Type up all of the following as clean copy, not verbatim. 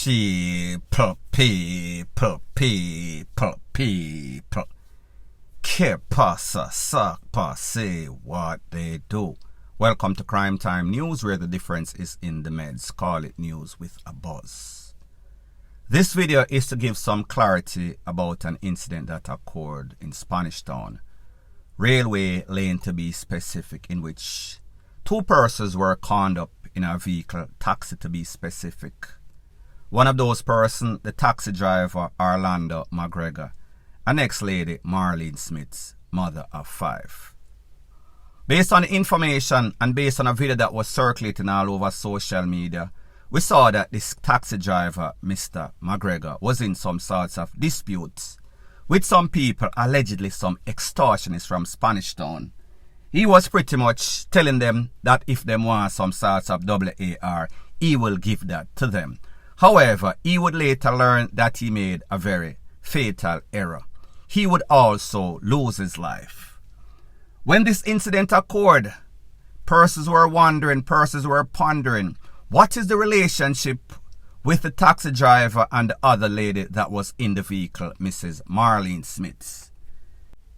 People. Que pasa, sac passe, what they do. Welcome to Crime Time News, where the difference is in the meds. Call it news with a buzz. This video is to give some clarity about an incident that occurred in Spanish Town, railway lane to be specific, in which two persons were conned up in a vehicle, taxi to be specific. One of those persons, the taxi driver, Orlando McGregor, and next lady, Marlene Smith, mother of 5. Based on the information and based on a video that was circulating all over social media, we saw that this taxi driver, Mr. McGregor, was in some sorts of disputes with some people, allegedly some extortionists from Spanish Town. He was pretty much telling them that if they want some sorts of AAR, he will give that to them. However, he would later learn that he made a very fatal error. He would also lose his life. When this incident occurred, persons were wondering, persons were pondering, what is the relationship with the taxi driver and the other lady that was in the vehicle, Mrs. Marlene Smith?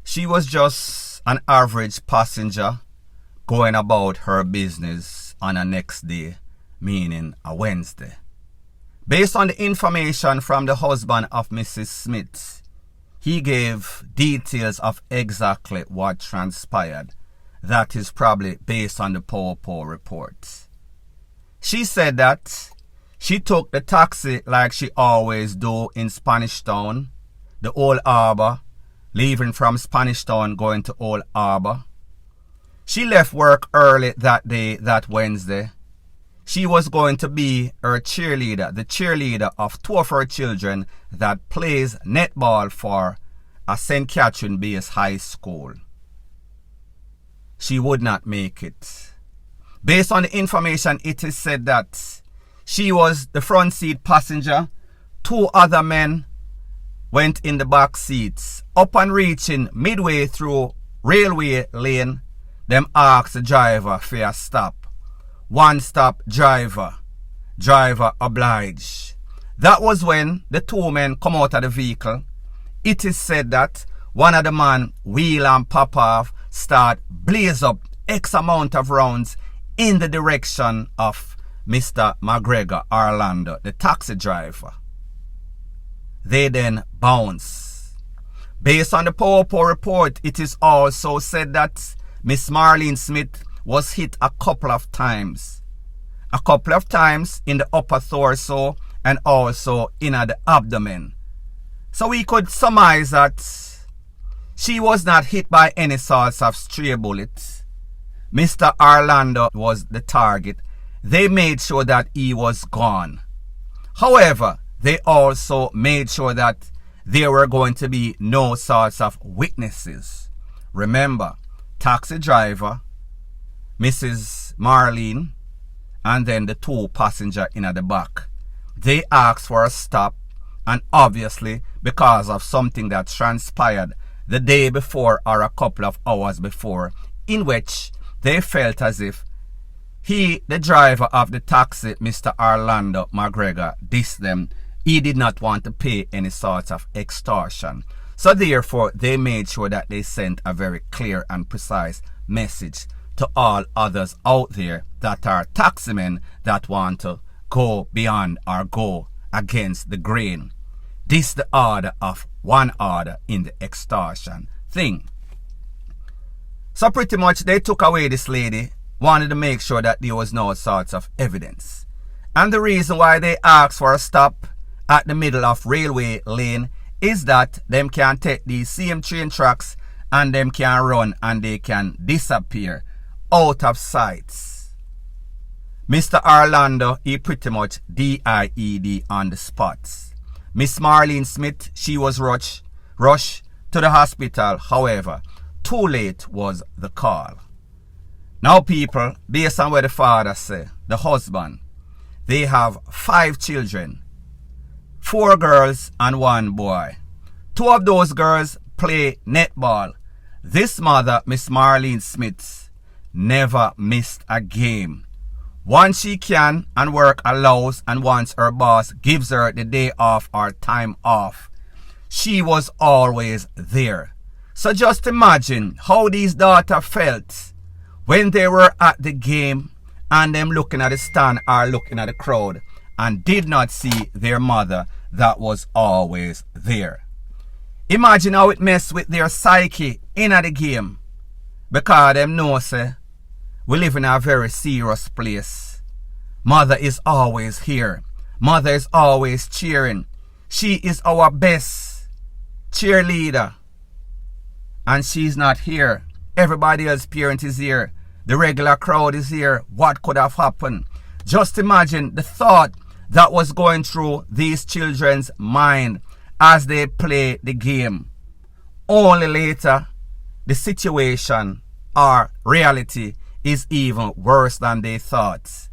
She was just an average passenger going about her business on a next day, meaning a Wednesday. Based on the information from the husband of Mrs. Smith, he gave details of exactly what transpired. That is probably based on the PowerPoint reports. She said that she took the taxi like she always do in Spanish Town, the Old Harbor, leaving from Spanish Town going to Old Harbor. She left work early that day, that Wednesday. She was going to be her cheerleader, the cheerleader of 2 of her children that plays netball for a St. Catherine Base High School. She would not make it. Based on the information, it is said that she was the front seat passenger. 2 other men went in the back seats. Upon reaching midway through railway lane, them asked the driver for a stop. One stop, driver obliged. That was when the 2 men come out of the vehicle. It is said that one of the man wheel and pop off, start blaze up X amount of rounds in the direction of Mr. McGregor, Orlando, the taxi driver. They then bounce. Based on the PowerPoint report, it is also said that Miss Marlene Smith was hit a couple of times. A couple of times in the upper torso and also in the abdomen. So we could surmise that she was not hit by any sorts of stray bullets. Mr. Orlando was the target. They made sure that he was gone. However, they also made sure that there were going to be no sorts of witnesses. Remember, taxi driver, Mrs. Marlene, and then the 2 passengers in at the back. They asked for a stop, and obviously because of something that transpired the day before or a couple of hours before, in which they felt as if he, the driver of the taxi, Mr. Orlando McGregor, dissed them. He did not want to pay any sort of extortion. So therefore, they made sure that they sent a very clear and precise message to all others out there that are taximen that want to go beyond or go against the grain. This is the order of one order in the extortion thing. So pretty much they took away this lady, wanted to make sure that there was no sorts of evidence. And the reason why they asked for a stop at the middle of railway lane is that them can take these same train tracks and them can run and they can disappear out of sight. Mr. Orlando, he pretty much DIED on the spot. Miss Marlene Smith, she was rushed to the hospital. However, too late was the call. Now people, based on what the father say, the husband, they have 5 children, 4 girls and 1 boy. 2 of those girls play netball. This mother, Miss Marlene Smith, never missed a game. Once she can and work allows, and once her boss gives her the day off or time off, she was always there. So just imagine how these daughters felt when they were at the game and them looking at the stand or looking at the crowd and did not see their mother that was always there. Imagine how it messed with their psyche in the game, because them know say we live in a very serious place. Mother is always here. Mother is always cheering. She is our best cheerleader. And she's not here. Everybody else's parent is here. The regular crowd is here. What could have happened? Just imagine the thought that was going through these children's mind as they play the game. Only later, the situation or reality is even worse than they thought.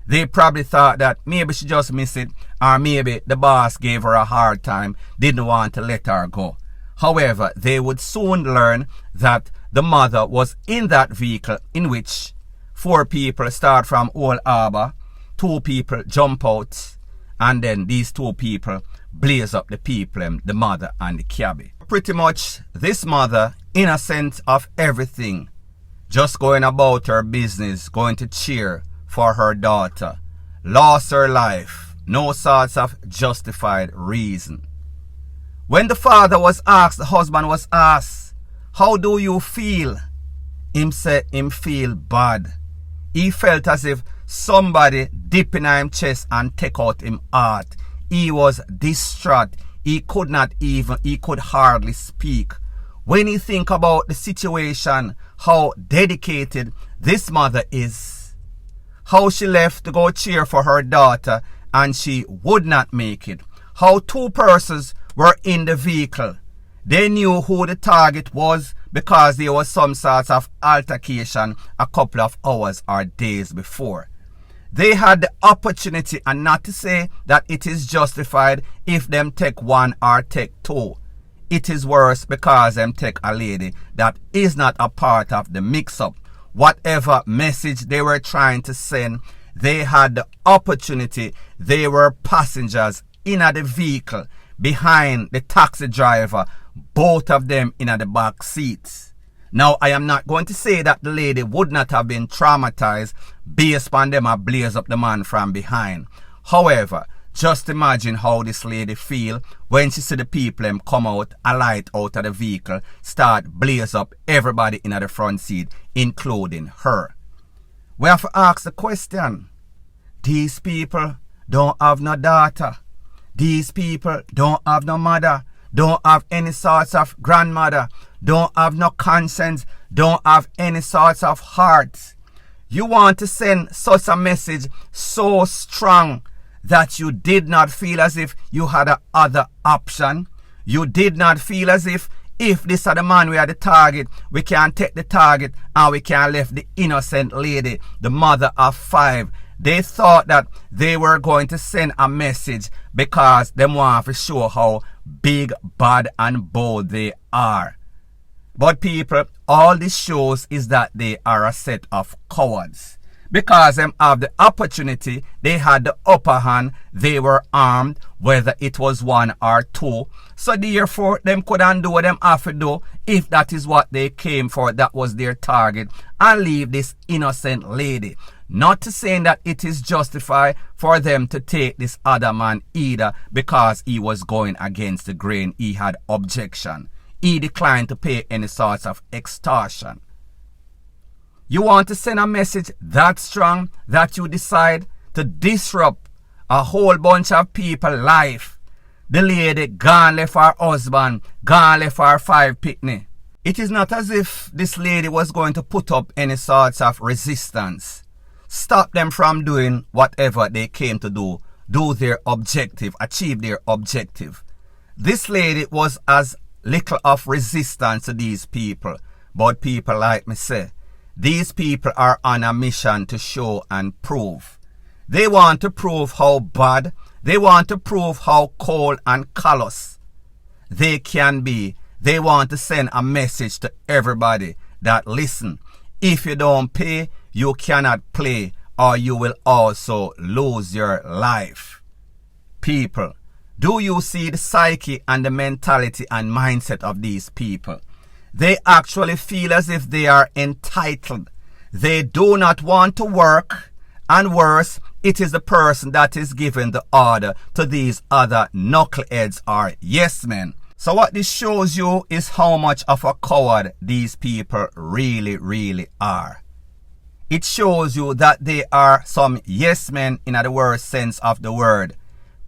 They probably thought that maybe she just missed it, or maybe the boss gave her a hard time, didn't want to let her go. However, they would soon learn that the mother was in that vehicle in which 4 people start from Old Harbor, 2 people jump out, and then these 2 people blaze up the people, the mother and the cabbie. Pretty much this mother, innocent of everything, just going about her business, going to cheer for her daughter, lost her life, no sorts of justified reason. When the father was asked, the husband was asked, how do you feel? Him said him feel bad. He felt as if somebody dip in him chest and take out him heart. He was distraught. He could hardly speak. When he think about the situation, how dedicated this mother is, how she left to go cheer for her daughter and she would not make it, how 2 persons were in the vehicle. They knew who the target was because there was some sort of altercation a couple of hours or days before. They had the opportunity, and not to say that it is justified if them take 1 or take 2. It is worse because them take a lady that is not a part of the mix-up. Whatever message they were trying to send, they had the opportunity. They were passengers in the vehicle behind the taxi driver, both of them in the back seats. Now, I am not going to say that the lady would not have been traumatized based upon them blaze up the man from behind. However, just imagine how this lady feel when she see the people come out, alight out of the vehicle, start blaze up everybody in the front seat, including her. We have to ask the question, these people don't have no daughter. These people don't have no mother, don't have any sorts of grandmother, don't have no conscience, don't have any sorts of heart. You want to send such a message so strong that you did not feel as if you had a other option. You did not feel as if this are the man we are the target, we can take the target and we can left the innocent lady, the mother of 5. They thought that they were going to send a message because they want to show how big, bad, and bold they are. But people, all this shows is that they are a set of cowards. Because them have the opportunity, they had the upper hand, they were armed, whether it was 1 or 2. So therefore, them couldn't do what them have to do if that is what they came for, that was their target, and leave this innocent lady. Not to say that it is justified for them to take this other man either, because he was going against the grain. He had objection. He declined to pay any sorts of extortion. You want to send a message that strong that you decide to disrupt a whole bunch of people's life. The lady gone left her husband, gone left her 5 picnic. It is not as if this lady was going to put up any sorts of resistance. Stop them from doing whatever they came to do their objective, achieve their objective. This lady was as little of resistance to these people, but people like me say, these people are on a mission to show and prove. They want to prove how bad, they want to prove how cold and callous they can be. They want to send a message to everybody that listen, if you don't pay, you cannot play, or you will also lose your life. People, do you see the psyche and the mentality and mindset of these people? They actually feel as if they are entitled. They do not want to work, and worse, it is the person that is giving the order to these other knuckleheads or yes men. So what this shows you is how much of a coward these people really are. It shows you that they are some yes men in the worst sense of the word.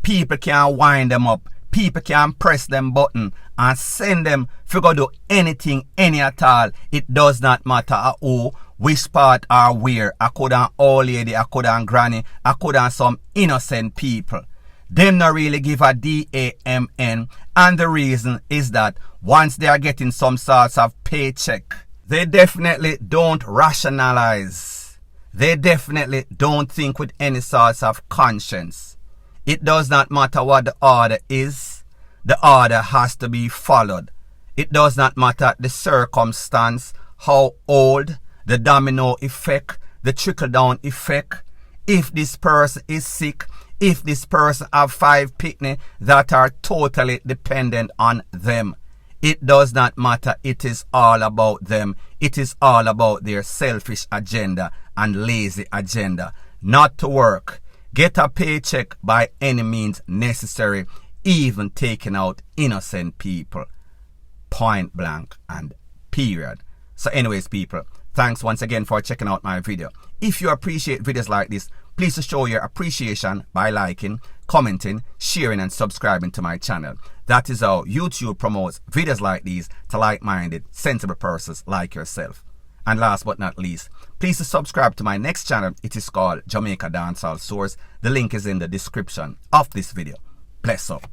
People can wind them up. People can press them button and send them to go do anything, any at all. It does not matter who, which part or where. I could an old lady, I could an granny, I could an some innocent people. Them not really give a DAMN, and the reason is that once they are getting some sorts of paycheck, they definitely don't rationalize. They definitely don't think with any sorts of conscience. It does not matter what the order is. The order has to be followed. It does not matter the circumstance, how old, the domino effect, the trickle-down effect. If this person is sick, if this person have 5 picnic that are totally dependent on them. It does not matter. It is all about them. It is all about their selfish agenda and lazy agenda. Not to work. Get a paycheck by any means necessary, even taking out innocent people. Point blank and period. So anyways, people, thanks once again for checking out my video. If you appreciate videos like this, please show your appreciation by liking, commenting, sharing and subscribing to my channel. That is how YouTube promotes videos like these to like-minded, sensible persons like yourself. And last but not least, please subscribe to my next channel. It is called Jamaica Dancehall Source. The link is in the description of this video. Bless up.